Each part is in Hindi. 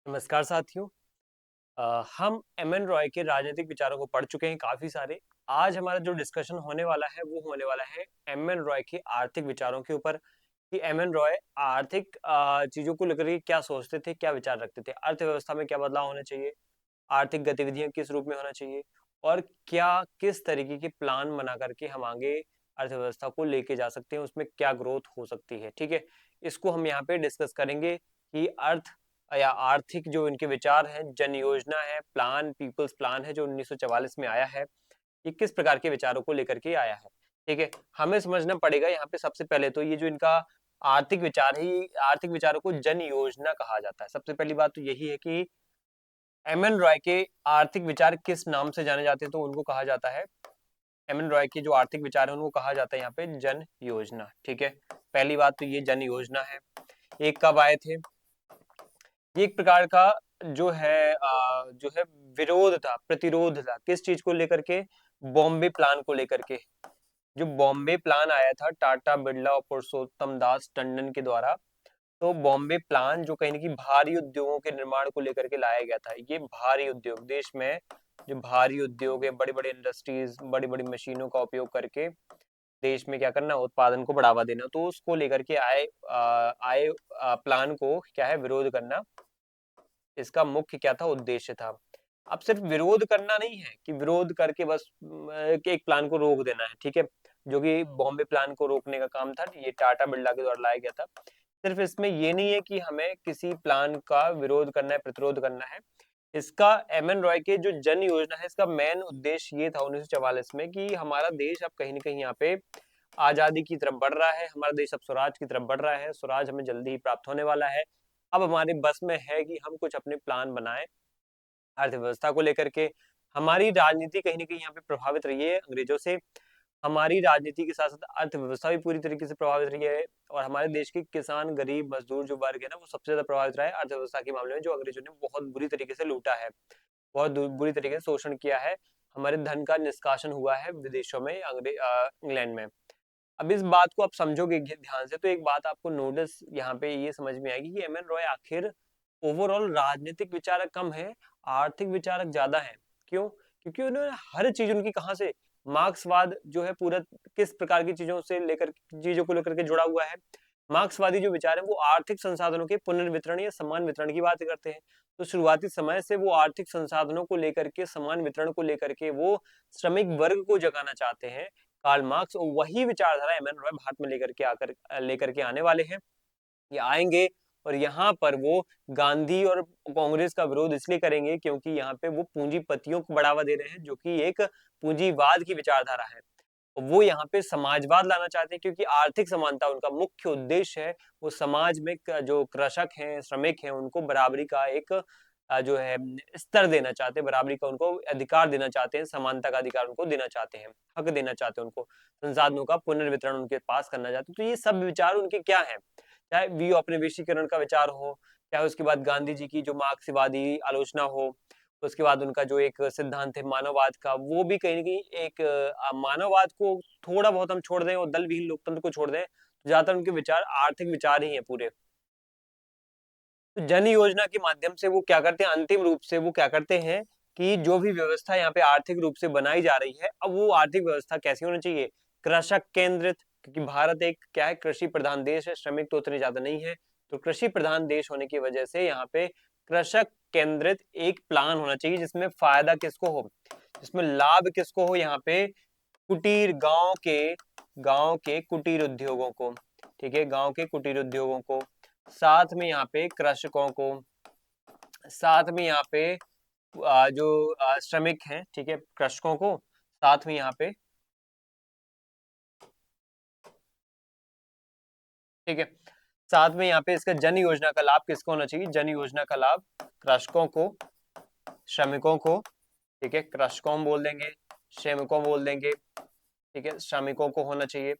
नमस्कार साथियों। हम एम एन रॉय के राजनीतिक विचारों को पढ़ चुके हैं काफी सारे। आज हमारा जो डिस्कशन होने वाला है वो होने वाला है एम एन रॉय के आर्थिक विचारों के ऊपर कि एम एन रॉय आर्थिक चीजों को लेकर के क्या सोचते थे, क्या विचार रखते थे, अर्थव्यवस्था में क्या बदलाव होने चाहिए, आर्थिक गतिविधियां किस रूप में होना चाहिए और क्या किस तरीके के प्लान बना करके हम आगे अर्थव्यवस्था को लेके जा सकते हैं, उसमें क्या ग्रोथ हो सकती है। ठीक है, इसको हम यहाँ पे डिस्कस करेंगे कि अर्थ या आर्थिक जो इनके विचार हैं, जन योजना है, प्लान पीपल्स प्लान है जो 1944 में आया है, ये किस प्रकार के विचारों को लेकर के आया है। ठीक है, हमें समझना पड़ेगा यहाँ पे सबसे पहले तो ये जो इनका आर्थिक विचार है, ये आर्थिक विचारों को जन योजना कहा जाता है। सबसे पहली बात तो यही है कि एम एन रॉय के आर्थिक विचार किस नाम से जाने जाते हैं, तो उनको कहा जाता है, एम एन रॉय के जो आर्थिक विचार है उनको कहा जाता है यहाँ पे जन योजना। ठीक है, पहली बात तो ये जन योजना है। एक कब आए थे, ये एक प्रकार का जो है विरोध था, प्रतिरोध था, किस चीज को लेकर के, बॉम्बे प्लान को लेकर के। जो बॉम्बे प्लान आया था टाटा बिरला और पुरुषोत्तम दास टंडन के द्वारा, तो बॉम्बे प्लान जो कहीं ना कहीं भारी उद्योगों के निर्माण को लेकर के लाया गया था। ये भारी उद्योग, देश में जो भारी उद्योग है, बड़ी बड़ी इंडस्ट्रीज, बड़ी बड़ी मशीनों का उपयोग करके देश में क्या करना, उत्पादन को बढ़ावा देना, तो उसको लेकर के आए प्लान को क्या है, विरोध करना, इसका मुख्य क्या था, उद्देश्य था। अब सिर्फ विरोध करना नहीं है कि विरोध करके बस एक प्लान को रोक देना है। ठीक है, जो कि बॉम्बे प्लान को रोकने का काम था, ये टाटा बिरला के द्वारा लाया गया था। सिर्फ इसमें ये नहीं है कि हमें किसी प्लान का विरोध करना है, प्रतिरोध करना है। इसका एम एन रॉय के जो जन योजना है, इसका मेन उद्देश्य ये था 1944 में कि हमारा देश अब कहीं ना कहीं यहाँ पे आजादी की तरफ बढ़ रहा है, हमारा देश अब स्वराज की तरफ बढ़ रहा है, स्वराज हमें जल्दी ही प्राप्त होने वाला है। अब हमारे बस में है कि हम कुछ अपने प्लान बनाएं अर्थव्यवस्था को लेकर के। हमारी राजनीति कहीं ना कहीं यहाँ पे प्रभावित रही है अंग्रेजों से, हमारी राजनीति के साथ साथ अर्थव्यवस्था भी पूरी तरीके से प्रभावित रही है, और हमारे देश के किसान, गरीब, मजदूर जो वर्ग है ना, वो सबसे ज्यादा प्रभावित रहा है अर्थव्यवस्था के मामले में, जो अंग्रेजों ने बहुत बुरी तरीके से लूटा है, बहुत बुरी तरीके से शोषण किया है। हमारे धन का निष्कासन हुआ है विदेशों में, इंग्लैंड में। अब इस बात को आप समझोगे ध्यान से तो एक बात आपको नोटिस यहाँ पे ये समझ में आएगी कि एम एन रॉय आखिर ओवरऑल राजनीतिक विचारक कम है, आर्थिक विचारक ज्यादा है। क्यों? क्योंकि उन्होंने हर चीज उनकी कहाँ से, मार्क्सवाद जो है पूरा किस प्रकार की चीजों से लेकर, चीजों को लेकर के जुड़ा हुआ है। मार्क्सवादी जो विचार है वो आर्थिक संसाधनों के पुनर्वितरण या समान वितरण की बात करते हैं। तो शुरुआती समय से वो आर्थिक संसाधनों को लेकर के, समान वितरण को लेकर के वो श्रमिक वर्ग को जगाना चाहते हैं। कार्ल मार्क्स, और वही विचारधारा एम एन रॉय भारत में लेकर के आने वाले हैं, ये आएंगे। और यहाँ पर वो गांधी और कांग्रेस का विरोध इसलिए करेंगे क्योंकि यहाँ पे वो पूंजीपतियों को बढ़ावा दे रहे हैं, जो कि एक पूंजीवाद की विचारधारा है। वो यहाँ पे समाजवाद लाना चाहते हैं क्योंकि आर्थिक समानता उनका मुख्य उद्देश्य है। वो समाज में जो कृषक हैं, श्रमिक हैं, उनको बराबरी का एक जो है स्तर देना चाहते हैं, बराबरी का उनको अधिकार देना चाहते हैं, समानता का अधिकार उनको देना चाहते हैं, हक देना चाहते हैं उनको, संसाधनों का पुनर्वितरण उनके पास करना चाहते हैं। तो ये सब विचार उनके क्या है, चाहे वी औपनिवेशीकरण का विचार हो, चाहे उसके बाद गांधी जी की जो मार्क्सवादी आलोचना हो, उसके बाद उनका जो एक सिद्धांत है मानववाद का, वो भी कहीं ना कहीं एक मानववाद को थोड़ा बहुत हम छोड़ दें और दल विहीन लोकतंत्र को छोड़ दें, तो ज्यादातर उनके विचार आर्थिक विचार ही हैं पूरे। तो जन योजना के माध्यम से वो क्या करते हैं, अंतिम रूप से वो क्या करते हैं कि जो भी व्यवस्था यहाँ पे आर्थिक रूप से बनाई जा रही है, अब वो आर्थिक व्यवस्था कैसी होनी चाहिए, कृषक केंद्रित, क्योंकि भारत एक क्या है, कृषि प्रधान देश है, श्रमिक तो उतने ज्यादा नहीं है, तो कृषि प्रधान देश होने की वजह से यहाँ पे कृषक केंद्रित एक प्लान होना चाहिए जिसमें फायदा किसको हो, जिसमें लाभ किसको हो, यहाँ पे कुटीर गांव के कुटीर उद्योगों को, ठीक है, गांव के कुटीर उद्योगों को, साथ में यहाँ पे कृषकों को, साथ में यहाँ पे जो श्रमिक हैं, ठीक है, कृषकों को, साथ में यहाँ पे, ठीक है, साथ में यहाँ पे इसका जन योजना का लाभ किसको होना चाहिए, जन योजना का लाभ कृषकों को, श्रमिकों को, ठीक है, कृषकों बोल देंगे, श्रमिकों बोल देंगे, ठीक है, श्रमिकों को होना चाहिए।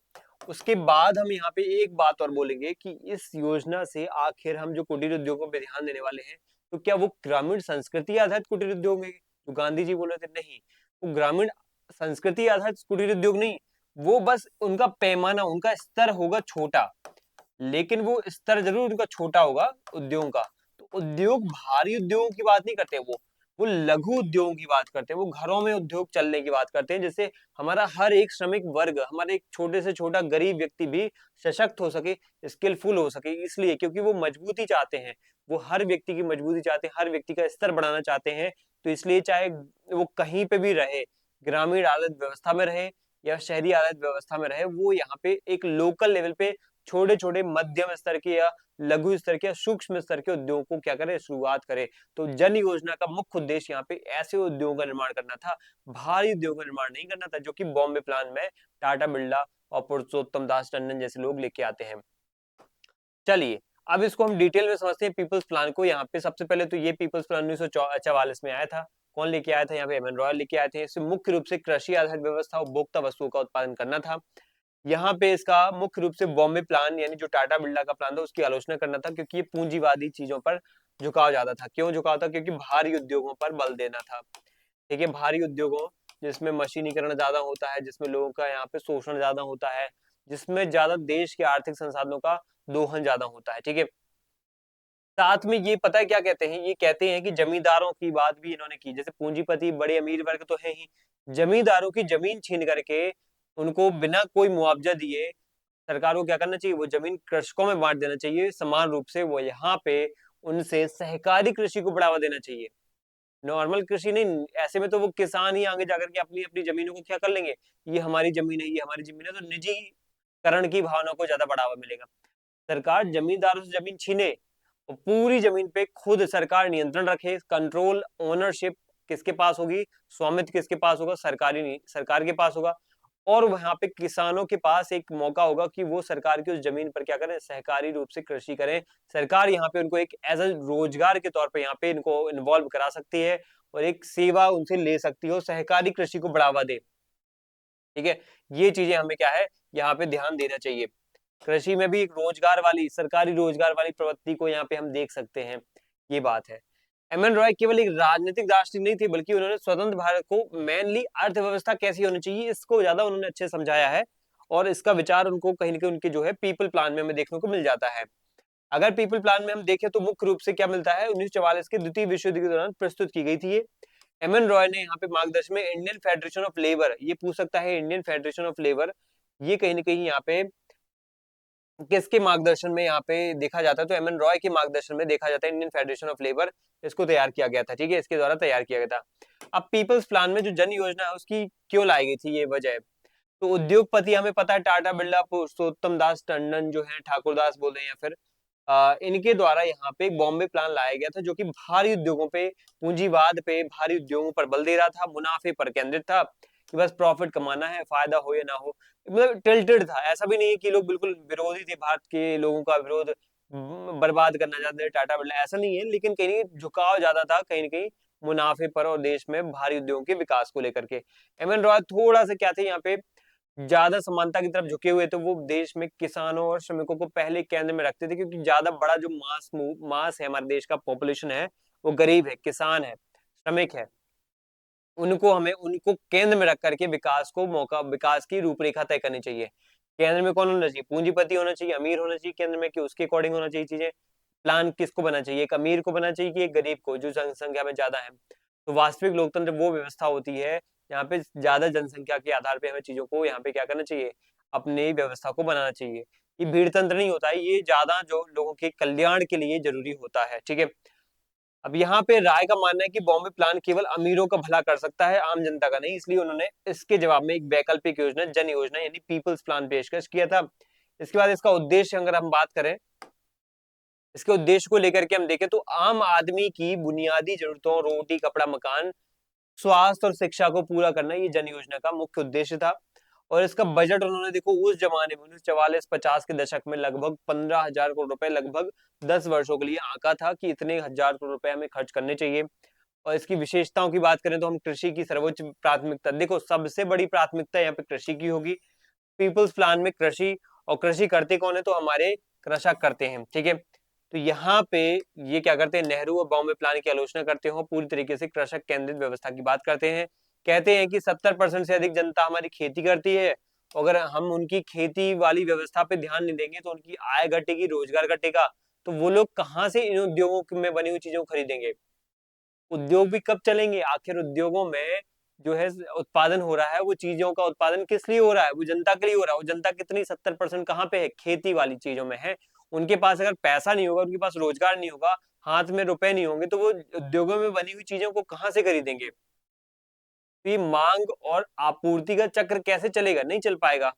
उसके बाद हम यहाँ पे एक बात और बोलेंगे कि इस योजना से आखिर हम जो कुटीर उद्योगों पे ध्यान देने वाले हैं, तो क्या वो ग्रामीण संस्कृति आधारित कुटीर उद्योग है, जो गांधी जी बोल रहे थे, नहीं, वो ग्रामीण संस्कृति आधारित कुटीर उद्योग नहीं, वो बस उनका पैमाना, उनका स्तर होगा छोटा, लेकिन वो स्तर जरूर उनका छोटा होगा उद्योगों का, तो उद्योग भारी उद्योगों की बात नहीं करते, वो लघु उद्योगों की बात करते हैं, वो घरों में उद्योग चलने की बात करते हैं, जिससे हमारा हर एक श्रमिक वर्ग, हमारे एक छोटे से छोटा गरीब व्यक्ति भी सशक्त हो सके, स्किलफुल हो सके, इसलिए क्योंकि वो मजबूती चाहते हैं, वो हर व्यक्ति की मजबूती चाहते हैं, हर व्यक्ति का स्तर बढ़ाना चाहते हैं। तो इसलिए चाहे वो कहीं पे भी रहे, ग्रामीण आर्थिक व्यवस्था में रहे या शहरी आर्थिक व्यवस्था में रहे, वो यहाँ पे एक लोकल लेवल पे छोटे छोटे मध्यम स्तर के या लघु स्तर के या सूक्ष्म स्तर के उद्योगों को क्या करे, शुरुआत करे। तो जन योजना का मुख्य उद्देश्य यहाँ पे ऐसे उद्योगों का निर्माण करना था, भारी उद्योगों का निर्माण नहीं करना था, जो कि बॉम्बे प्लान में टाटा बिरला और पुरुषोत्तम दास टंडन जैसे लोग लेके आते हैं। चलिए अब इसको हम डिटेल में समझते हैं पीपल्स प्लान को। यहाँ पे सबसे पहले तो ये पीपल्स प्लान 1944 में आया था। कौन लेके आया था? यहाँ पे एम.एन. रॉय लेके आए थे। इससे मुख्य रूप से कृषि आधारित व्यवस्था, उपभोक्ता वस्तुओं का उत्पादन करना था। यहाँ पे इसका मुख्य रूप से बॉम्बे प्लान यानी जो टाटा बिरला का प्लान था उसकी आलोचना करना था, क्योंकि ये पूंजीवादी चीजों पर झुकाव ज्यादा था। क्यों झुकाव था? क्योंकि भारी उद्योगों पर बल देना था। ठीक है, भारी उद्योगों जिसमें मशीनीकरण ज्यादा होता है, जिसमें लोगों का यहाँ पे शोषण ज्यादा होता है, जिसमें ज्यादा देश के आर्थिक संसाधनों का दोहन ज्यादा होता है। ठीक है, साथ में ये पता है क्या कहते हैं? ये कहते हैं कि जमींदारों की बात भी इन्होंने की। जैसे पूंजीपति बड़े अमीर वर्ग तो है ही, जमींदारों की जमीन छीन करके उनको बिना कोई मुआवजा दिए सरकार को क्या करना चाहिए? वो जमीन कृषकों में बांट देना चाहिए समान रूप से। वो यहाँ पे उनसे सहकारी कृषि को बढ़ावा देना चाहिए, नॉर्मल कृषि नहीं। ऐसे में तो वो किसान ही आगे जाकर के अपनी अपनी जमीनों को क्या कर लेंगे, ये हमारी जमीन है, ये हमारी जमीन है, तो निजीकरण की भावना को ज्यादा बढ़ावा मिलेगा। सरकार जमींदारों से जमीन छीने और पूरी जमीन पे खुद सरकार नियंत्रण रखे, कंट्रोल, ओनरशिप किसके पास होगी, स्वामित्व किसके पास होगा? सरकारी नहीं, सरकार के पास होगा। और वहां पे किसानों के पास एक मौका होगा कि वो सरकार की उस जमीन पर क्या करें, सहकारी रूप से कृषि करें। सरकार यहाँ पे उनको एक एज अ रोजगार के तौर पे यहाँ पे इनको इन्वॉल्व करा सकती है और एक सेवा उनसे ले सकती है और सहकारी कृषि को बढ़ावा दे। ठीक है, ये चीजें हमें क्या है यहाँ पे ध्यान देना चाहिए। कृषि में भी एक रोजगार वाली, सरकारी रोजगार वाली प्रवृत्ति को यहाँ पे हम देख सकते हैं, ये बात है। एम.एन. रॉय केवल एक राजनीतिक दार्शनिक नहीं थे, बल्कि उन्होंने स्वतंत्र भारत को मेनली अर्थव्यवस्था कैसी होनी चाहिए इसको ज्यादा उन्होंने अच्छे समझाया है। और इसका विचार उनको कहीं ना कहीं उनके जो है पीपल प्लान में हमें देखने को मिल जाता है। अगर पीपल प्लान में हम देखें तो मुख्य रूप से क्या मिलता है, 1944 के द्वितीय विश्व युद्ध के दौरान प्रस्तुत की गई थी ये। एम.एन. रॉय ने यहाँ पे मार्गदर्शन में इंडियन फेडरेशन ऑफ लेबर, ये पूछ सकता है इंडियन फेडरेशन ऑफ लेबर, ये कहीं ना कहीं यहाँ पे किसके मार्गदर्शन में यहाँ पे देखा जाता है? तो एम.एन. रॉय के मार्गदर्शन में देखा जाता है। इंडियन फेडरेशन ऑफ लेबर इसको तैयार किया गया था। ठीक है, इसके द्वारा तैयार किया गया था। अब पीपल्स प्लान में जो जन योजना है उसकी क्यों लाई गई थी, ये वजह है। तो उद्योगपति हमें पता है टाटा बिरला, पुरुषोत्तम दास टंडन जो है, ठाकुर दास बोले या फिर इनके द्वारा यहाँ पे एक बॉम्बे प्लान लाया गया था, जो कि भारी उद्योगों पे, पूंजीवाद पे, भारी उद्योगों पर बल दे रहा था, मुनाफे पर केंद्रित था कि बस प्रॉफिट कमाना है, फायदा हो या ना हो। मतलब टिल्टेड था, ऐसा भी नहीं है कि लोग बिल्कुल विरोधी थे, भारत के लोगों का विरोध बर्बाद करना चाहते थे टाटा बिरला, ऐसा नहीं है। लेकिन कहीं झुकाव ज्यादा था कहीं ना कहीं मुनाफे पर और देश में भारी उद्योगों के विकास को लेकर के। एम.एन. रॉय थोड़ा सा क्या थे यहाँ पे, ज्यादा समानता की तरफ झुके हुए थे। वो देश में किसानों और श्रमिकों को पहले केंद्र में रखते थे, क्योंकि ज्यादा बड़ा जो मास है हमारे देश का, पॉपुलेशन है, वो गरीब है, किसान है, श्रमिक है। उनको केंद्र में रख करके विकास को मौका, विकास की रूपरेखा तय करनी चाहिए। केंद्र में कौन होना चाहिए? पूंजीपति होना चाहिए, अमीर होना चाहिए केंद्र में, कि उसके अकॉर्डिंग होना चाहिए चीजें। प्लान किसको बनना चाहिए? एक अमीर को बनना चाहिए कि एक गरीब को, जो जनसंख्या में ज्यादा है? तो वास्तविक लोकतंत्र वो व्यवस्था होती है यहाँ पे ज्यादा जनसंख्या के आधार पे हमें चीजों को यहाँ पे क्या करना चाहिए, अपनी व्यवस्था को बनाना चाहिए। ये भीड़ तंत्र नहीं होता है, ये ज्यादा जो लोगों के कल्याण के लिए जरूरी होता है। ठीक है, अब यहाँ पे राय का मानना है कि बॉम्बे प्लान केवल अमीरों का भला कर सकता है, आम जनता का नहीं। इसलिए उन्होंने इसके जवाब में एक वैकल्पिक योजना, जन योजना यानी पीपल्स प्लान पेशकश किया था। इसके बाद इसका उद्देश्य अगर हम बात करें, इसके उद्देश्य को लेकर के हम देखें तो आम आदमी की बुनियादी जरूरतों, रोटी, कपड़ा, मकान, स्वास्थ्य और शिक्षा को पूरा करना, ये जन योजना का मुख्य उद्देश्य था। और इसका बजट उन्होंने देखो उस जमाने में 1944-50 के दशक में लगभग 15,000 करोड़ रुपए, लगभग 10 वर्षों के लिए आंका था कि इतने हजार करोड़ रुपए हमें खर्च करने चाहिए। और इसकी विशेषताओं की बात करें तो हम कृषि की सर्वोच्च प्राथमिकता, देखो सबसे बड़ी प्राथमिकता यहाँ पे कृषि की होगी पीपल्स प्लान में। कृषि, और कृषि करते कौन है? तो हमारे कृषक करते हैं। ठीक है, तो यहाँ पे ये क्या करते हैं, नेहरू और बॉम्बे प्लान की आलोचना करते हो, पूरी तरीके से कृषक केंद्रित व्यवस्था की बात करते हैं। कहते हैं कि 70% से अधिक जनता हमारी खेती करती है, अगर हम उनकी खेती वाली व्यवस्था पे ध्यान नहीं देंगे तो उनकी आय घटेगी, रोजगार घटेगा, तो वो लोग कहाँ से इन उद्योगों में बनी हुई चीजों को खरीदेंगे? उद्योग भी कब चलेंगे? आखिर उद्योगों में जो है उत्पादन हो रहा है, वो चीजों का उत्पादन किस लिए हो रहा है? वो जनता के लिए हो रहा है। वो जनता कितनी 70% कहाँ पे है? खेती वाली चीजों में है। उनके पास अगर पैसा नहीं होगा, उनके पास रोजगार नहीं होगा, हाथ में रुपए नहीं होंगे, तो वो उद्योगों में बनी हुई चीजों को कहाँ से खरीदेंगे? तो ये मांग और आपूर्ति का चक्र कैसे चलेगा? नहीं चल पाएगा।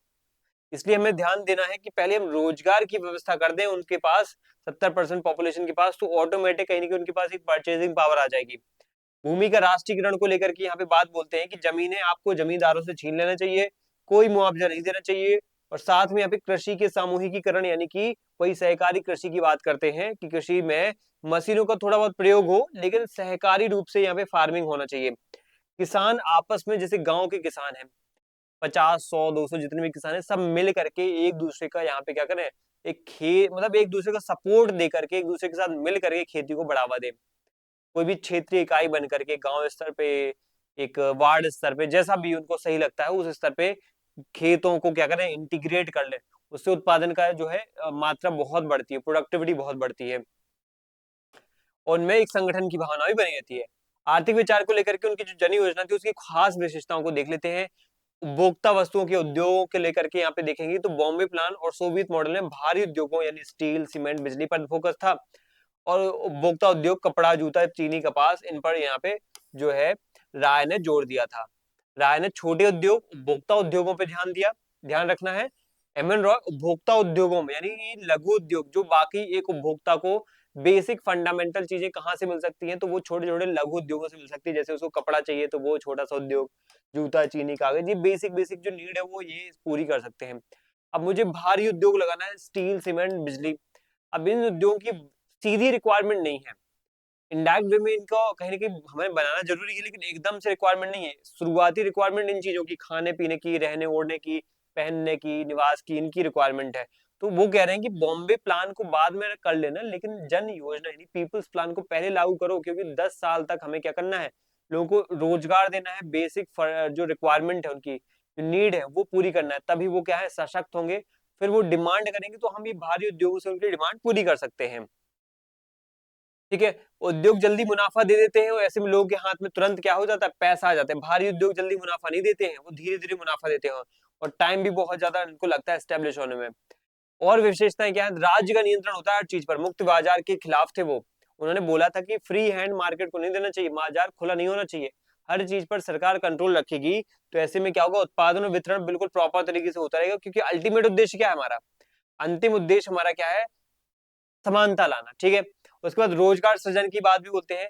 इसलिए हमें ध्यान देना है कि पहले हम रोजगार की व्यवस्था कर दें उनके पास, 70% पॉपुलेशन के पास, तो ऑटोमेटिक कहीं ना कहीं उनके पास एक परचेजिंग पावर आ जाएगी। भूमि का राष्ट्रीयकरण को लेकर के यहाँ पे बात बोलते हैं कि जमीनें आपको जमींदारों से छीन लेना चाहिए, कोई मुआवजा नहीं देना चाहिए। और साथ में यहाँ पे कृषि के सामूहिकीकरण, यानी कि वही सहकारी कृषि की बात करते हैं कि कृषि में मशीनों का थोड़ा बहुत प्रयोग हो, लेकिन सहकारी रूप से यहाँ पे फार्मिंग होना चाहिए। किसान आपस में, जैसे गांव के किसान हैं, 50, 100, 200 जितने भी किसान हैं, सब मिल करके एक दूसरे का यहाँ पे क्या करें, एक खेत मतलब एक दूसरे का सपोर्ट दे करके, एक दूसरे के साथ मिल करके खेती को बढ़ावा दे। कोई भी क्षेत्रीय इकाई बन करके गांव स्तर पे, एक वार्ड स्तर पे, जैसा भी उनको सही लगता है उस स्तर पे खेतों को क्या करें, इंटीग्रेट कर ले। उससे उत्पादन का जो है मात्रा बहुत बढ़ती है, प्रोडक्टिविटी बहुत बढ़ती है, और उनमें एक संगठन की भावना भी बनी रहती है। आर्थिक विचार को लेकर के उनकी जो जन योजना थी, उसकी खास विशेषताओं को देख लेते हैं। उपभोक्ता वस्तुओं के उद्योगों के लेकर के यहाँ पे देखेंगे तो बॉम्बे प्लान और सोवियत मॉडल में भारी उद्योगों यानी स्टील, सीमेंट, बिजली पर फोकस था। और उपभोक्ता उद्योग, कपड़ा, जूता, चीनी, कपास, इन पर यहाँ पे जो है राय ने जोर दिया था। राय ने छोटे उद्योग, उपभोक्ता उद्योगों पे ध्यान दिया। ध्यान रखना है, एम एन रॉय उपभोक्ता उद्योगों में, यानी लघु उद्योग, जो बाकी एक उपभोक्ता को बेसिक फंडामेंटल चीजें कहाँ से मिल सकती हैं, तो वो छोटे छोटे लघु उद्योगों से मिल सकती है। जैसे उसको कपड़ा चाहिए तो वो छोटा सा उद्योग, जूता, चीनी, कागज, ये बेसिक बेसिक जो नीड है वो ये पूरी कर सकते हैं। अब मुझे भारी उद्योग लगाना है, स्टील, सीमेंट, बिजली। अब इन उद्योगों की सीधी रिक्वायरमेंट नहीं है, इनडायरेक्ट वे में इनको कहीं ना कहीं हमें बनाना जरूरी है, लेकिन एकदम से रिक्वायरमेंट नहीं है। शुरुआती रिक्वायरमेंट इन चीजों की, खाने पीने की, रहने ओढ़ने की, पहनने की, निवास की, इनकी रिक्वायरमेंट है। तो वो कह रहे हैं कि बॉम्बे प्लान को बाद में कर लेना, लेकिन जन योजना यानी पीपल्स प्लान को पहले लागू करो, क्योंकि 10 साल तक हमें क्या करना है, लोगों को रोजगार देना है, बेसिक जो रिक्वायरमेंट है उनकी, जो नीड है वो पूरी करना है, तभी वो क्या है, सशक्त होंगे। फिर वो डिमांड करेंगे तो हम ये भारी उद्योगों से उनकी डिमांड पूरी कर सकते हैं। ठीक है, उद्योग जल्दी मुनाफा दे देते हैं और ऐसे में लोगों के हाथ में तुरंत क्या हो जाता है, पैसा आ जाता है। भारी उद्योग जल्दी मुनाफा नहीं देते हैं, वो धीरे धीरे मुनाफा देते हैं, और टाइम भी बहुत ज्यादा इनको लगता है एस्टेब्लिश होने में। और विशेषताएं क्या है, राज्य का नियंत्रण होता है हर चीज पर, मुक्त बाजार के खिलाफ थे वो। उन्होंने बोला था कि फ्री हैंड मार्केट को नहीं देना चाहिए, बाजार खुला नहीं होना चाहिए, हर चीज पर सरकार कंट्रोल रखेगी। तो ऐसे में क्या होगा, उत्पादन और वितरण बिल्कुल प्रॉपर तरीके से होता रहेगा, क्योंकि अल्टीमेट उद्देश्य क्या है हमारा, अंतिम उद्देश्य हमारा क्या है, समानता लाना। ठीक है, उसके बाद रोजगार सृजन की बात भी बोलते हैं।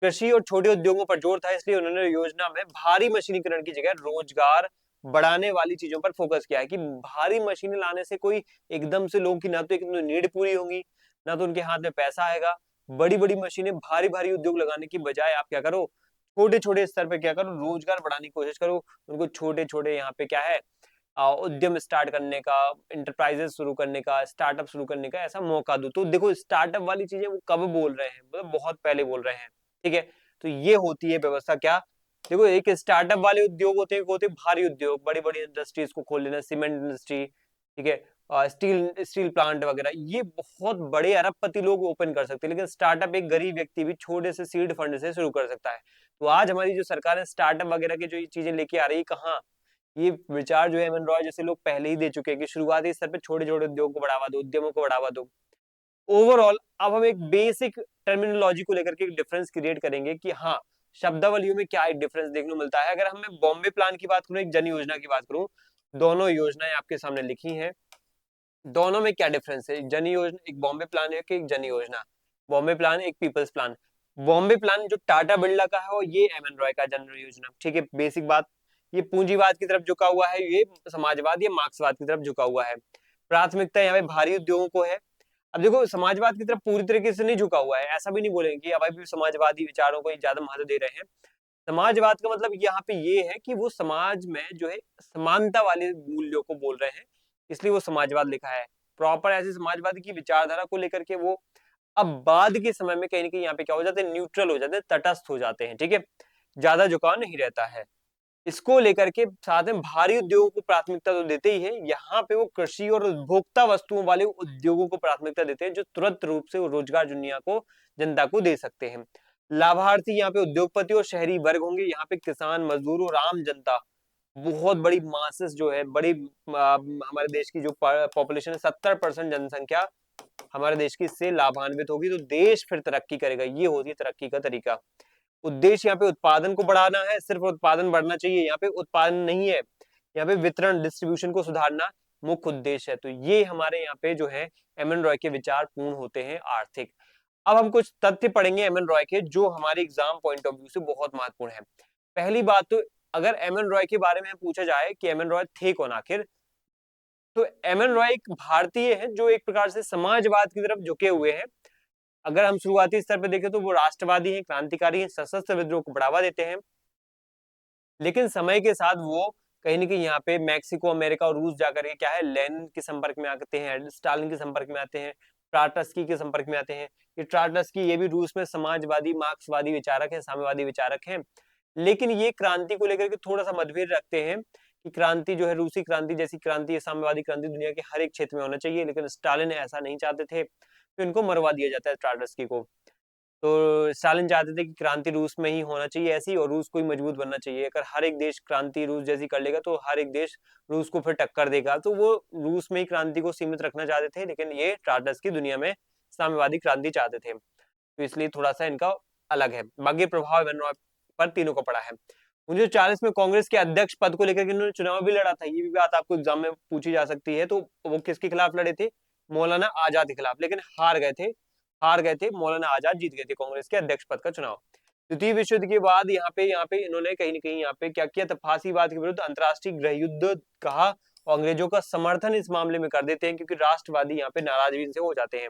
कृषि और छोटे उद्योगों पर जोर था, इसलिए उन्होंने योजना में भारी मशीनीकरण की जगह रोजगार बढ़ाने वाली चीजों पर फोकस किया है, कि भारी मशीनें लाने से कोई एकदम से लोगों की ना तो एक नीड पूरी होगी, ना तो उनके हाथ में पैसा आएगा। बड़ी बड़ी मशीनें, भारी भारी उद्योग लगाने की बजाय आप क्या करो, छोटे छोटे स्तर पे क्या करो, रोजगार बढ़ाने की कोशिश करो। उनको छोटे छोटे यहाँ पे क्या है, उद्यम स्टार्ट करने का, इंटरप्राइजेस शुरू करने का, स्टार्टअप शुरू करने का ऐसा मौका दो। तो देखो, स्टार्टअप वाली चीजें वो कब बोल रहे हैं, मतलब बहुत पहले बोल रहे हैं। ठीक है, तो ये होती है व्यवस्था। क्या, देखो, एक स्टार्टअप वाले उद्योग होते हैं, होते भारी उद्योग, बड़ी बड़ी इंडस्ट्रीज को खोल लेना, सीमेंट इंडस्ट्री, ठीक है, स्टील स्टील प्लांट वगैरह, ये बहुत बड़े अरबपति लोग ओपन कर सकते हैं, लेकिन स्टार्टअप एक गरीब व्यक्ति भी छोटे से सीड फंड से शुरू कर सकता है। तो आज हमारी जो सरकार है स्टार्टअप वगैरह की जो ये चीजें लेके आ रही है, कहाँ ये विचार जो है एमन रॉय जैसे लोग पहले ही दे चुके हैं, कि शुरुआती स्तर पे छोटे छोटे उद्योग को बढ़ावा दो, उद्यमों को बढ़ावा दो। ओवरऑल अब हम एक बेसिक टर्मिनोलॉजी को लेकर के एक डिफरेंस क्रिएट करेंगे, कि हाँ, शब्दावलियों में क्या एक डिफरेंस देखने को मिलता है। अगर हम मैं बॉम्बे प्लान की बात करूं, एक जन योजना की बात करूं, दोनों योजनाएं आपके सामने लिखी हैं, दोनों में क्या डिफरेंस है। जन योजना एक बॉम्बे प्लान है कि एक जन योजना, बॉम्बे प्लान एक पीपल्स प्लान। बॉम्बे प्लान जो टाटा बिरला का है, और ये एम एन रॉय का जन योजना। ठीक है, बेसिक बात, ये पूंजीवाद की तरफ झुका हुआ है, ये समाजवाद या मार्क्सवाद की तरफ झुका हुआ है। प्राथमिकता यहाँ पे भारी उद्योगों को है। अब देखो, समाजवाद की तरफ पूरी तरीके से नहीं झुका हुआ है, ऐसा भी नहीं बोलेंगे कि अब अभी समाजवादी विचारों को ज्यादा महत्व दे रहे हैं। समाजवाद का मतलब यहाँ पे ये है कि वो समाज में जो है समानता वाले मूल्यों को बोल रहे हैं, इसलिए वो समाजवाद लिखा है। प्रॉपर ऐसे समाजवाद की विचारधारा को लेकर के वो अब बाद के समय में कहीं ना कहीं यहाँ पे क्या हो जाते हैं, न्यूट्रल हो जाते हैं, तटस्थ हो जाते हैं। ठीक है, ज्यादा झुकाव नहीं रहता है। इसको लेकर के साथ में भारी उद्योगों को प्राथमिकता तो देते ही है, यहाँ पे वो कृषि और उपभोक्ता वस्तुओं वाले उद्योगों को प्राथमिकता देते हैं जो तुरंत रूप से रोजगार दुनिया को जनता को दे सकते हैं। लाभार्थी यहाँ पे उद्योगपति और शहरी वर्ग होंगे, यहाँ पे किसान, मजदूर और आम जनता, बहुत बड़ी मासेस जो है, बड़ी हमारे देश की जो पॉपुलेशन है 70% जनसंख्या हमारे देश की इससे लाभान्वित होगी, तो देश फिर तरक्की करेगा। ये होती है तरक्की का तरीका। उद्देश्य यहाँ पे उत्पादन को बढ़ाना है, सिर्फ उत्पादन बढ़ना चाहिए, यहाँ पे उत्पादन नहीं है, यहाँ पे वितरण डिस्ट्रीब्यूशन को सुधारना मुख्य उद्देश्य है। तो ये हमारे यहाँ पे जो है एम एन रॉय के विचार पूर्ण होते हैं आर्थिक। अब हम कुछ तथ्य पढ़ेंगे एम एन रॉय के जो हमारे एग्जाम पॉइंट ऑफ व्यू से बहुत महत्वपूर्ण है। पहली बात तो अगर एम एन रॉय के बारे में पूछा जाए कि एम एन रॉय थे कौन आखिर, तो एम एन रॉय एक भारतीय है जो एक प्रकार से समाजवाद की तरफ झुके हुए हैं। अगर हम शुरुआती स्तर पर देखें तो वो राष्ट्रवादी हैं, क्रांतिकारी हैं, सशस्त्र विद्रोह को बढ़ावा देते हैं, लेकिन समय के साथ वो कहीं ना कहीं यहाँ पे मैक्सिको, अमेरिका और रूस जाकर के क्या है लेनिन के संपर्क में आते हैं, स्टालिन के संपर्क में आते हैं, ट्राटस्की के संपर्क में आते हैं। ये ट्राटस्की ये भी रूस में समाजवादी मार्क्सवादी विचारक है, साम्यवादी विचारक हैं, लेकिन ये क्रांति को लेकर के थोड़ा सा मतभेद रखते हैं कि क्रांति जो है रूसी क्रांति जैसी क्रांति है, साम्यवादी क्रांति दुनिया के हर एक क्षेत्र में होना चाहिए, लेकिन स्टालिन ऐसा नहीं चाहते थे, तो इनको मरवा दिया जाता है ट्राटस्की को। तो स्टालिन चाहते थे कि क्रांति रूस में ही होना चाहिए ऐसी, और रूस को ही मजबूत बनना चाहिए। अगर हर एक देश क्रांति रूस जैसी कर लेगा तो हर एक देश रूस को फिर टक्कर देगा, तो वो रूस में ही क्रांति को सीमित रखना चाहते थे, लेकिन ये ट्राटस्की दुनिया में साम्यवादी क्रांति चाहते थे, तो इसलिए थोड़ा सा इनका अलग है। बाकी प्रभाव पर तीनों का पड़ा है। 1940 में कांग्रेस के अध्यक्ष पद को लेकर के इन्होंने चुनाव भी लड़ा था, ये भी बात आपको एग्जाम में पूछी जा सकती है। तो वो किसके खिलाफ लड़े थे? मौलाना आजाद के खिलाफ, लेकिन हार गए थे। मौलाना आजाद जीत गए थे कांग्रेस के अध्यक्ष पद का चुनाव। द्वितीय विश्व युद्ध के बाद यहाँ पे इन्होंने कहीं ना कहीं यहाँ पे क्या किया था, फांसीवाद के विरुद्ध अंतर्राष्ट्रीय गृह युद्ध कहा, और अंग्रेजों का समर्थन इस मामले में कर देते हैं, क्योंकि राष्ट्रवादी यहाँ पे नाराज भी इनसे हो जाते हैं।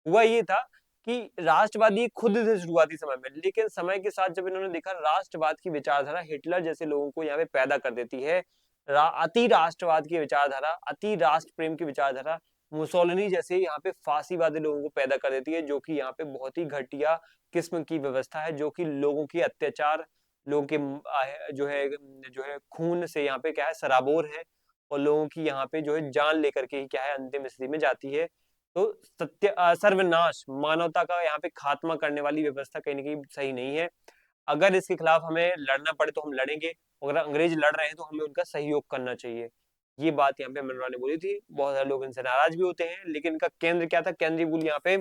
हुआ ये था कि राष्ट्रवादी खुद से शुरुआती समय में, लेकिन समय के साथ जब इन्होंने देखा राष्ट्रवाद की विचारधारा हिटलर जैसे लोगों को यहाँ पे पैदा कर देती है, अति राष्ट्रवाद की विचारधारा, अति राष्ट्र प्रेम की विचारधारा मुसोलिनी जैसे यहाँ पे फांसीवादी लोगों को पैदा कर देती है, जो कि यहाँ पे बहुत ही घटिया किस्म की व्यवस्था है, जो कि लोगों की अत्याचार, लोगों के जो है खून से यहाँ पे क्या है सराबोर है, और लोगों की यहाँ पे जो है जान लेकर के ही क्या है अंतिम स्थिति में जाती है। तो सर्वनाश, मानवता का यहाँ पे खात्मा करने वाली व्यवस्था कहीं ना कहीं सही नहीं है। अगर इसके खिलाफ हमें लड़ना पड़े तो हम लड़ेंगे, अगर अंग्रेज लड़ रहे हैं तो हमें उनका सहयोग करना चाहिए। ये बात यहाँ पे मनोरा ने बोली थी। बहुत सारे लोग इनसे नाराज भी होते हैं, लेकिन इनका केंद्र क्या था? केंद्रीय मूल यहाँ पे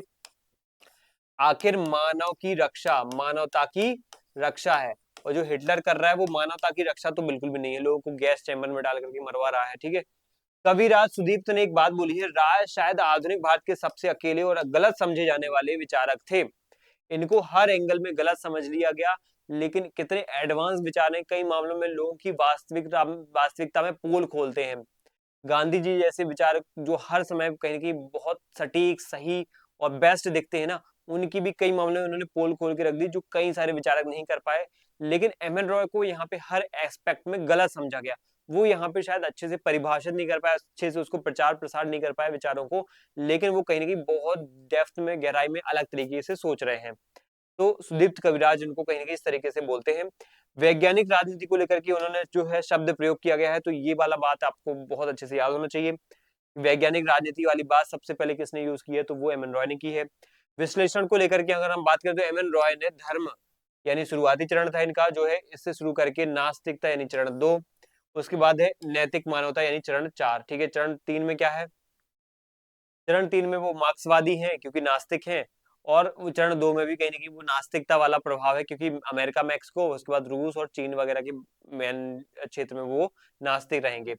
आखिर मानव की रक्षा, मानवता की रक्षा है, और जो हिटलर कर रहा है वो मानवता की रक्षा तो बिल्कुल भी नहीं है, लोगों को गैस चैम्बर में डाल करके मरवा रहा है। ठीक है, कविराज सुदीप्त ने एक बात बोली है, राय शायद आधुनिक भारत के सबसे अकेले और गलत समझे जाने वाले विचारक थे। इनको हर एंगल में गलत समझ लिया गया, लेकिन कितने एडवांस विचार हैं, कई मामलों में लोगों की वास्तविकता में पोल खोलते हैं। गांधी जी जैसे विचारक जो हर समय कहीं ना कहीं बहुत सटीक, सही और बेस्ट दिखते हैं ना, उनकी भी कई मामलों में उन्होंने पोल खोल के रख दी, जो कई सारे विचारक नहीं कर पाए। लेकिन एम एन रॉय को यहाँ पे हर एस्पेक्ट में गलत समझा गया। वो यहाँ पे शायद अच्छे से परिभाषित नहीं कर पाया, अच्छे से उसको प्रचार प्रसार नहीं कर पाया विचारों को, लेकिन वो कहीं ना कहीं बहुत डेप्थ में, गहराई में अलग तरीके से सोच रहे हैं। तो सुदीप्त कविराज उनको कहीं ना कहीं इस तरीके से बोलते हैं। वैज्ञानिक राजनीति को लेकर के उन्होंने जो है शब्द प्रयोग किया गया है, तो ये वाला बात आपको बहुत अच्छे से याद होना चाहिए। वैज्ञानिक राजनीति वाली बात सबसे पहले किसने यूज की है? तो वो एम एन रॉय ने की है। विश्लेषण को लेकर के अगर हम बात करें तो एम एन रॉय ने धर्म यानी शुरुआती चरण था इनका जो है, इससे शुरू करके नास्तिकता यानी चरण 2, उसके बाद है नैतिक मानवता यानी चरण 4। ठीक है, चरण 3 में क्या है? चरण 3 में वो मार्क्सवादी हैं क्योंकि नास्तिक हैं, और चरण 2 में भी कहीं ना कहीं वो नास्तिकता वाला प्रभाव है, क्योंकि अमेरिका, मैक्सिको, उसके बाद रूस और चीन वगैरह के मेन क्षेत्र में वो नास्तिक रहेंगे।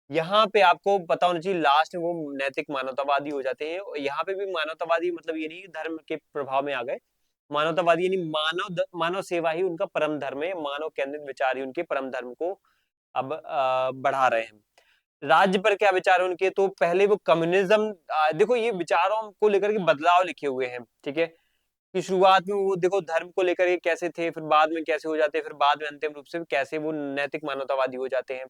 यहाँ पे आपको पता होना चाहिए लास्ट में वो नैतिक मानवतावादी हो जाते हैं। और यहाँ पे भी मानवतावादी मतलब ये नहीं धर्म के प्रभाव में आ गए, मानवतावादी यानी मानव सेवा ही उनका परम धर्म है, मानव केंद्रित विचार ही उनके परम धर्म को अब बढ़ा रहे हैं। राज्य पर क्या विचार है उनके? तो पहले वो कम्युनिज्म, देखो ये विचारों को लेकर के बदलाव लिखे हुए हैं। ठीक है, कि शुरुआत में वो देखो धर्म को लेकर के कैसे थे, फिर बाद में कैसे हो जाते हैं, फिर बाद में अंतिम रूप से कैसे वो नैतिक मानवतावादी हो जाते हैं।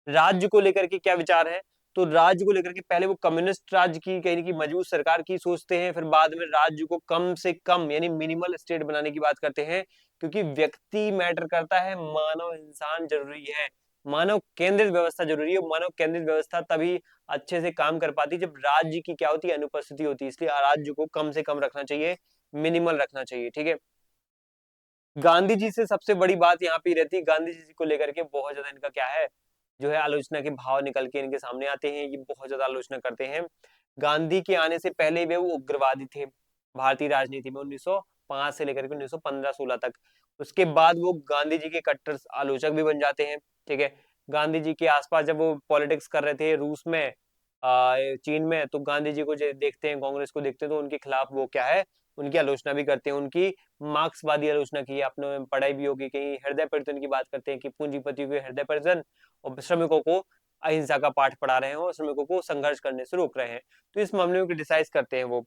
राज्य को लेकर के क्या विचार है? तो राज्य को लेकर के पहले वो कम्युनिस्ट राज्य की कहीं की मजबूत सरकार की सोचते हैं, फिर बाद में राज्य को कम से कम यानी मिनिमल स्टेट बनाने की बात करते हैं, क्योंकि व्यक्ति मैटर करता है, मानव इंसान जरूरी है, मानव केंद्रित व्यवस्था जरूरी है। मानव केंद्रित व्यवस्था तभी अच्छे से काम कर पाती है जब राज्य की क्या होती है, अनुपस्थिति होती है। इसलिए राज्य को कम से कम रखना चाहिए, मिनिमल रखना चाहिए, ठीक है। गांधी जी से सबसे बड़ी बात यहाँ पे रहती है, गांधी जी को लेकर के बहुत ज्यादा इनका क्या है, जो है आलोचना के भाव निकल के इनके सामने आते हैं। ये बहुत ज्यादा आलोचना करते हैं। गांधी के आने से पहले वे वो उग्रवादी थे भारतीय राजनीति में, 1905 से लेकर के 1915-16 तक। उसके बाद वो गांधी जी के कट्टर आलोचक भी बन जाते हैं, ठीक है। गांधी जी के आसपास जब वो पॉलिटिक्स कर रहे थे रूस में, चीन में, तो गांधी जी को जो देखते हैं, कांग्रेस को देखते हैं, तो उनके खिलाफ वो क्या है, उनकी आलोचना भी करते हैं। उनकी मार्क्सवादी आलोचना की आपने पढ़ाई भी होगी, कहीं हृदय परिवर्तन की बात करते हैं कि पूंजीपतियों के हृदय परिवर्तन और श्रमिकों को अहिंसा का पाठ पढ़ा रहे हैं और श्रमिकों को संघर्ष करने से रोक रहे हैं। तो इस मामले में क्रिटिसाइज करते हैं वो।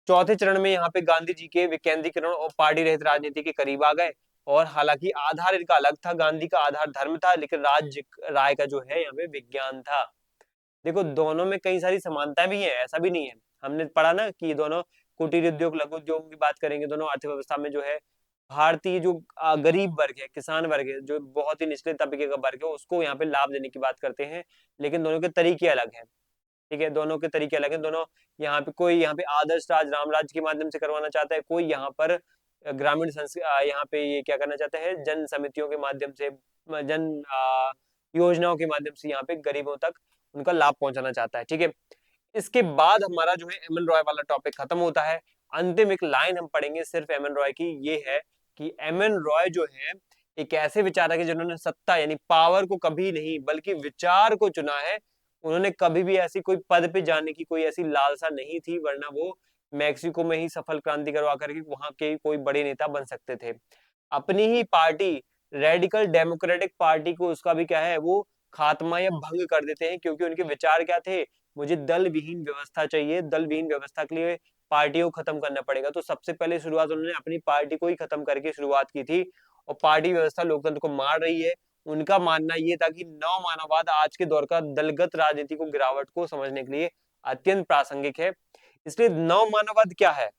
चौथे चरण में यहाँ पे गांधी जी के विकेंद्रीकरण और पार्टी रहित राजनीति के करीब आ गए। और हालांकि आधार इनका अलग था, गांधी का आधार धर्म था, लेकिन राज्य राय का जो है यहाँ पे विज्ञान था। देखो दोनों में कई सारी समानताएं भी हैं, ऐसा भी नहीं है। हमने पढ़ा ना कि दोनों कुटीर उद्योग, लघु उद्योग की बात करेंगे, दोनों अर्थव्यवस्था में जो है भारतीय जो गरीब वर्ग है, किसान वर्ग है, जो बहुत ही निचले तबके का वर्ग है, उसको यहाँ पे लाभ देने की बात करते हैं। लेकिन दोनों के तरीके अलग हैं, ठीक है, दोनों के तरीके अलग हैं। दोनों यहाँ पे, कोई यहाँ पे आदर्श राज राम राज्य के माध्यम से करवाना चाहता है, कोई यहाँ पर ग्रामीण यहाँ पे ये क्या करना चाहता है, जन समितियों के माध्यम से, जन योजनाओं के माध्यम से यहाँ पे गरीबों तक उनका लाभ पहुंचाना चाहता है, ठीक है। इसके बाद हमारा जो है एम एन रॉय वाला टॉपिक खत्म होता है। अंतिम एक लाइन हम पढ़ेंगे सिर्फ एम एन रॉय की, ये है कि एम एन रॉय जो है एक ऐसे विचारक है जिन्होंने सत्ता यानी पावर को कभी नहीं बल्कि विचार को चुना है। उन्होंने कभी भी ऐसी कोई पद पे जाने की कोई ऐसी लालसा नहीं थी, वरना वो मैक्सिको में ही सफल क्रांति करवा करके वहां के कोई बड़े नेता बन सकते थे। अपनी ही पार्टी रेडिकल डेमोक्रेटिक पार्टी को उसका भी क्या है, वो खात्मा या भंग कर देते हैं, क्योंकि उनके विचार क्या थे, मुझे दल विहीन व्यवस्था चाहिए, दल विहीन व्यवस्था के लिए पार्टियों को खत्म करना पड़ेगा। तो सबसे पहले शुरुआत उन्होंने अपनी पार्टी को ही खत्म करके शुरुआत की थी, और पार्टी व्यवस्था लोकतंत्र को मार रही है। उनका मानना ये था कि नव मानववाद आज के दौर का दलगत राजनीति को, गिरावट को समझने के लिए अत्यंत प्रासंगिक है। इसलिए नव मानववाद क्या है,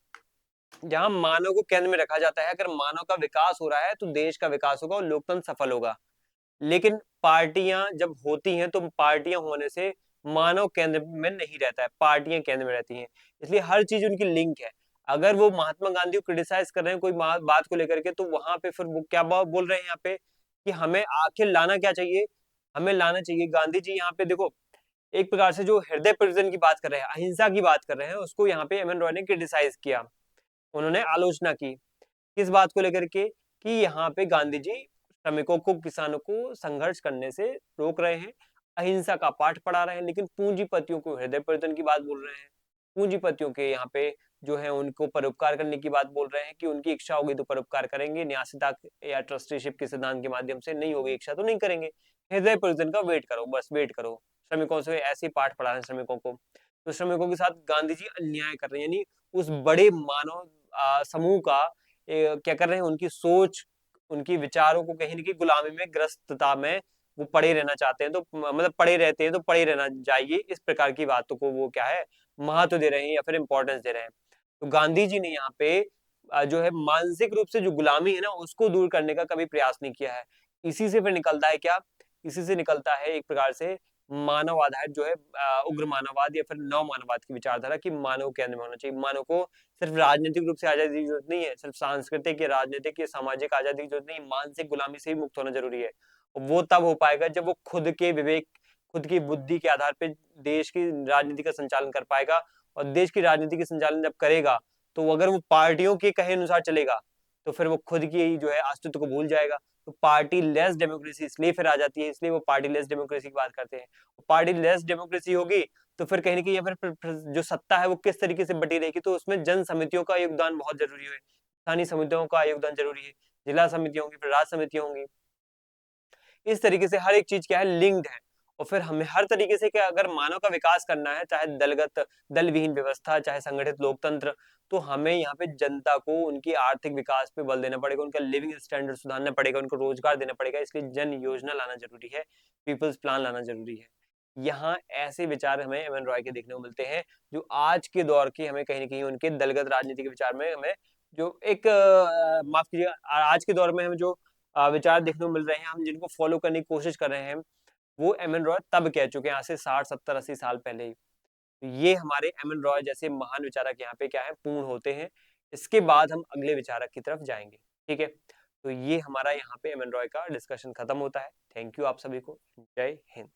जहां मानव को केंद्र में रखा जाता है। अगर मानव का विकास हो रहा है तो देश का विकास होगा और लोकतंत्र सफल होगा। लेकिन पार्टियां जब होती हैं तो पार्टियां होने से मानव केंद्र में नहीं रहता है, पार्टियां केंद्र में रहती हैं। इसलिए हर चीज उनकी लिंक है। अगर वो महात्मा गांधी को क्रिटिसाइज कर रहे हैं कोई बात को लेकर के, तो वहां पे फिर वो क्या बोल रहे हैं यहाँ पे कि हमें आखिर लाना क्या चाहिए, हमें लाना चाहिए गांधी जी यहाँ पे देखो, एक प्रकार से जो हृदय परिवर्तन की बात कर रहे हैं, अहिंसा की बात कर रहे हैं, उसको यहाँ पे एम एन रॉय ने क्रिटिसाइज किया। उन्होंने आलोचना की किस बात को लेकर के, कि यहाँ पे गांधी जी श्रमिकों को, किसानों को संघर्ष करने से रोक रहे हैं, अहिंसा का पाठ पढ़ा रहे हैं, लेकिन पूंजीपतियों को हृदय परिवर्तन की बात बोल रहे हैं। पूंजीपतियों के यहाँ पे जो है उनको परोपकार करने की बात बोल रहे हैं कि उनकी इच्छा होगी तो परोपकार करेंगे, न्यासिता या ट्रस्टीशिप के सिद्धांत के माध्यम से, नहीं होगी इच्छा तो नहीं करेंगे। हृदय परिवर्तन का वेट करो, बस वेट करो। श्रमिकों से ऐसे पाठ पढ़ा रहे हैं श्रमिकों को, तो श्रमिकों के साथ गांधी जी अन्याय कर रहे हैं, यानी उस बड़े मानव समूह का क्या कर रहे हैं, उनकी सोच, उनकी विचारों को कहीं ना कहीं गुलामी में, ग्रस्तता में वो पड़े रहना चाहते हैं। तो मतलब पड़े रहते हैं तो पड़े रहना चाहिए, इस प्रकार की बातों को वो क्या है, महत्व दे रहे हैं या फिर इंपॉर्टेंस दे रहे हैं। तो गांधी जी ने यहाँ पे जो है मानसिक रूप से जो गुलामी है ना, उसको दूर करने का कभी प्रयास नहीं किया है। इसी से फिर निकलता है क्या, इसी से निकलता है एक प्रकार से मानव आधारित जो है उग्र मानववाद या फिर नव मानववाद की विचारधारा, कि मानव केंद्र में होना चाहिए। मानव को सिर्फ राजनीतिक रूप से आजादी की जरूरत नहीं है, सिर्फ सांस्कृतिक या राजनीतिक या सामाजिक आजादी की जरूरत नहीं, मानसिक गुलामी से ही मुक्त होना जरूरी है। वो तब हो पाएगा जब वो खुद के विवेक, खुद की बुद्धि के आधार पे देश की राजनीति का संचालन कर पाएगा। और देश की राजनीति का संचालन जब करेगा, तो अगर वो पार्टियों के कहे अनुसार चलेगा, तो फिर वो खुद की जो है अस्तित्व को भूल जाएगा। तो पार्टी लेस डेमोक्रेसी इसलिए फिर आ जाती है, इसलिए वो पार्टी लेस डेमोक्रेसी की बात करते हैं। पार्टी लेस डेमोक्रेसी होगी तो फिर कहीं ना कहीं, या फिर जो सत्ता है वो किस तरीके से बटी रहेगी, तो उसमें जन समितियों का योगदान बहुत जरूरी है, स्थानीय समितियों का योगदान जरूरी है, जिला समितियां होंगी, फिर राज्य समितियां होंगी। इस तरीके से हर एक चीज क्या है, लिंक्ड है। और फिर हमें हर तरीके से क्या, अगर मानव का विकास करना है, चाहे दलगत दल विहीन व्यवस्था, चाहे संगठित लोकतंत्र, तो हमें यहाँ पे जनता को उनकी आर्थिक विकास पे बल देना पड़ेगा, उनका लिविंग स्टैंडर्ड सुधारना पड़ेगा, उनको रोजगार देना पड़ेगा। इसलिए जन योजना लाना जरूरी है, पीपल्स प्लान लाना जरूरी है। यहाँ ऐसे विचार हमें एम एन रॉय के देखने को मिलते हैं, जो आज के दौर के हमें कहीं ना कहीं उनके दलगत राजनीति के विचार में हमें जो एक माफ कीजिएगा, आज के दौर में हमें जो विचार देखने को मिल रहे हैं, हम जिनको फॉलो करने की कोशिश कर रहे हैं, वो एम एन रॉय तब कह चुके हैं, आज से 60 70 80 साल पहले ही। तो ये हमारे एम एन रॉय जैसे महान विचारक यहाँ पे क्या है, पूर्ण होते हैं। इसके बाद हम अगले विचारक की तरफ जाएंगे। ठीक है, तो ये हमारा यहाँ पे एम एन रॉय का डिस्कशन खत्म होता है। थैंक यू आप सभी को। जय हिंद।